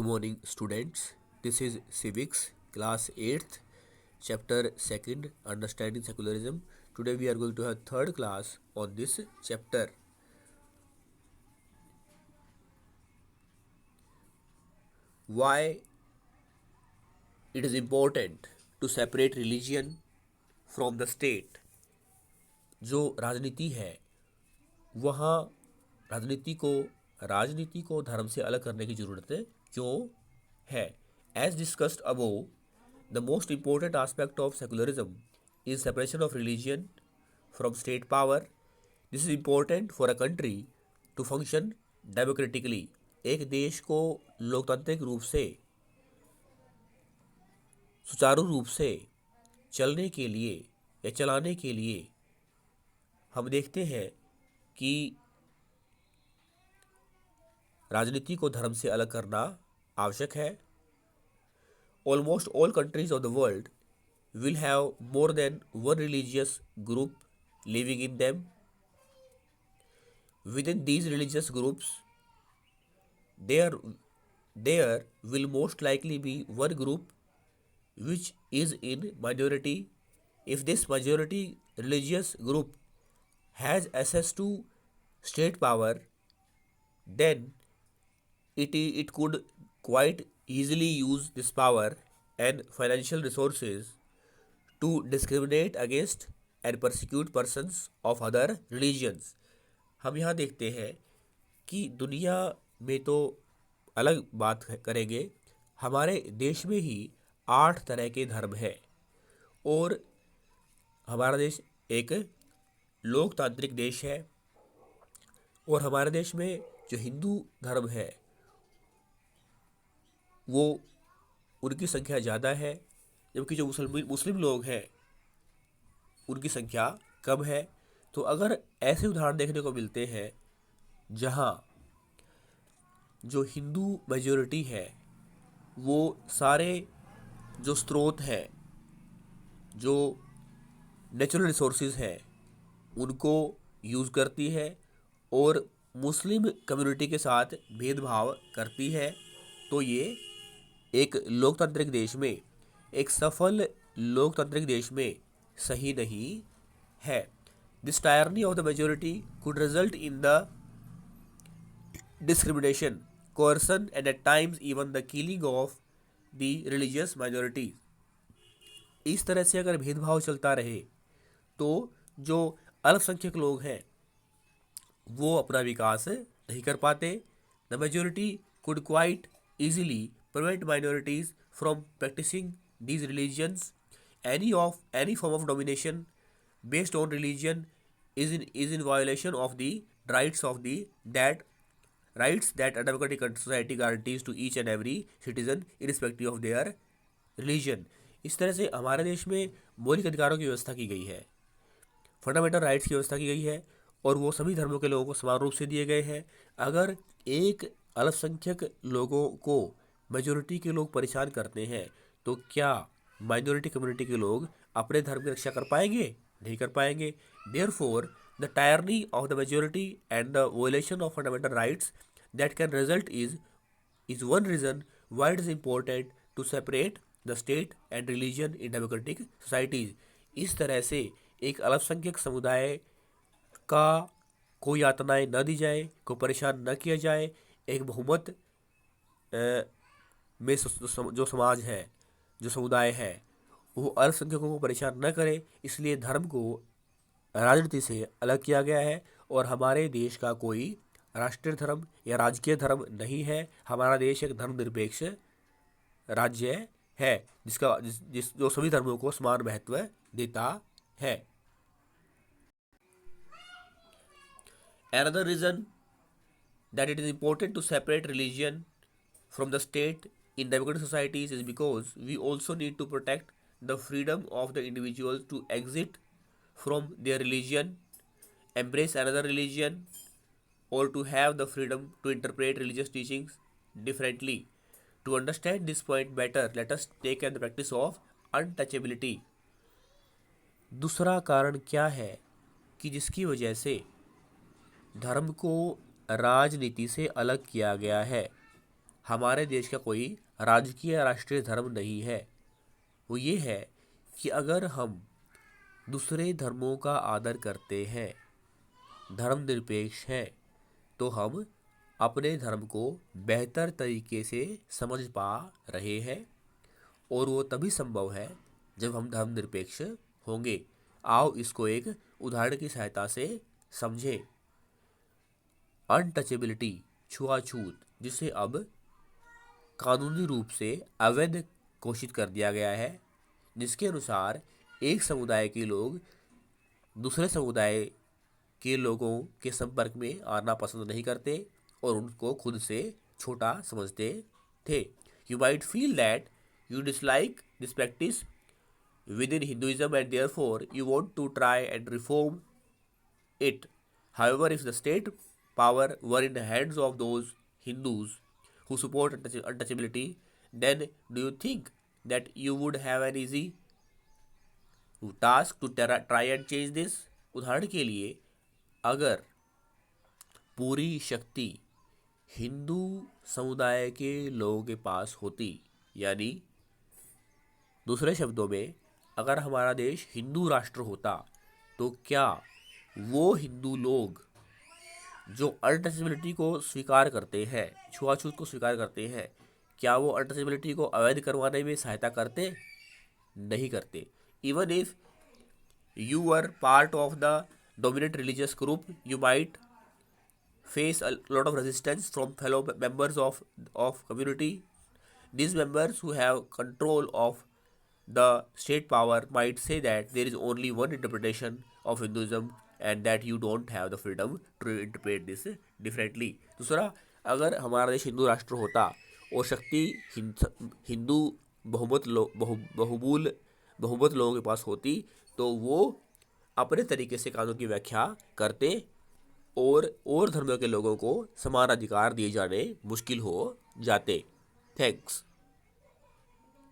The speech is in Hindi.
morning, students. This is Civics, class 8th, chapter 2nd, Understanding Secularism. Today we are going to have third class on this chapter. Why it is important to separate religion from the state. जो राजनीति है वहाँ राजनीति को धर्म से अलग करने की ज़रूरत क्यों है? As discussed above, the most important aspect of secularism is separation of religion from state power. This is important for a country to function democratically. एक देश को लोकतांत्रिक रूप से सुचारू रूप से चलने के लिए या चलाने के लिए हम देखते हैं कि राजनीति को धर्म से अलग करना आवश्यक है. Almost all countries of the world will have more than one religious group living in them. Within these religious groups, there will most likely be one group which is in minority. If this majority religious group has access to state power, then it could quite easily use this power and financial resources to discriminate against and persecute persons of other religions. हम यहाँ देखते हैं कि दुनिया में तो अलग बात करेंगे, हमारे देश में ही 8 तरह के धर्म हैं और हमारा देश एक लोकतांत्रिक देश है और हमारे देश में जो हिंदू धर्म है वो उनकी संख्या ज़्यादा है, जबकि जो मुस्लिम लोग हैं उनकी संख्या कम है. तो अगर ऐसे उदाहरण देखने को मिलते हैं जहाँ जो हिंदू मेजॉरिटी है वो सारे जो स्रोत हैं, जो नेचुरल रिसोर्सेज हैं, उनको यूज़ करती है और मुस्लिम कम्युनिटी के साथ भेदभाव करती है, तो ये एक लोकतांत्रिक देश में, एक सफल लोकतांत्रिक देश में सही नहीं है. This tyranny of the majority could result in the discrimination, coercion and at times even the killing of the religious minority. इस तरह से अगर भेदभाव चलता रहे तो जो अल्पसंख्यक लोग हैं वो अपना विकास नहीं कर पाते. The majority could quite easily prevent minorities from practicing these religions. Any form of domination based on religion is in violation of the rights that a democratic society guarantees to each and every citizen irrespective of their religion. इस तरह से हमारे देश में मौलिक अधिकारों की व्यवस्था की गई है, फंडामेंटल राइट्स की व्यवस्था की गई है और वो सभी धर्मों के लोगों को समान रूप से दिए गए हैं. अगर एक अल्पसंख्यक लोगों को मेजॉरिटी के लोग परेशान करते हैं तो क्या माइनॉरिटी कम्युनिटी के लोग अपने धर्म की रक्षा कर पाएंगे? नहीं कर पाएंगे. Therefore, the tyranny of the majority and the violation of fundamental rights that can result is one reason why it is important to separate the state and religion in democratic societies. इस तरह से एक अल्पसंख्यक समुदाय का कोई यातनाएं न दी जाए, को परेशान न किया जाए. एक बहुमत में जो समाज है, जो समुदाय है, वो अल्पसंख्यकों को परेशान न करे. इसलिए धर्म को राजनीति से अलग किया गया है और हमारे देश का कोई राष्ट्रीय धर्म या राजकीय धर्म नहीं है. हमारा देश एक धर्मनिरपेक्ष राज्य है जो सभी धर्मों को समान महत्व देता है. Another reason that it is important to separate religion from the state in democratic societies is because we also need to protect the freedom of the individual to exit from their religion, embrace another religion, or to have the freedom to interpret religious teachings differently. To understand this point better, let us take the practice of untouchability. दूसरा कारण क्या है कि जिसकी वजह से धर्म को राजनीति से अलग किया गया है? हमारे देश का कोई राजकीय राष्ट्रीय धर्म नहीं है, वो ये है कि अगर हम दूसरे धर्मों का आदर करते हैं, धर्मनिरपेक्ष हैं, तो हम अपने धर्म को बेहतर तरीके से समझ पा रहे हैं, और वो तभी संभव है जब हम धर्मनिरपेक्ष होंगे। आओ इसको एक उदाहरण की सहायता से समझें। अनटचेबिलिटी, छुआछूत, जिसे अब कानूनी रूप से अवैध घोषित कर दिया गया है, जिसके अनुसार एक समुदाय के लोग दूसरे समुदाय के लोगों के संपर्क में आना पसंद नहीं करते और उनको खुद से छोटा समझते थे। You might feel that you dislike this practice within Hinduism and therefore you want to try and reform it. However, if the state power were in the hands of those Hindus who support untouchability, then do you think that you would have an easy task to try and change this? उदाहरण के लिए, अगर पूरी शक्ति हिंदू समुदाय के लोगों के पास होती, यानी दूसरे शब्दों में अगर हमारा देश हिंदू राष्ट्र होता, तो क्या वो हिंदू लोग जो अनटचेबिलिटी को स्वीकार करते हैं, छुआछूत को स्वीकार करते हैं, क्या वो अनटचेबिलिटी को अवैध करवाने में सहायता करते? नहीं करते। Even if you are part of the dominant religious group, you might face a lot of resistance from fellow members of community. These members who have control of the state power might say that there is only one interpretation of Hinduism and that you don't have the freedom to interpret this differently. दूसरा, अगर हमारा देश हिंदू राष्ट्र होता और शक्ति हिंदू बहुमत लोगों के पास होती, तो वो अपने तरीके से कानून की व्याख्या करते और धर्मों के लोगों को समान अधिकार दिए जाने मुश्किल हो जाते। थैंक्स।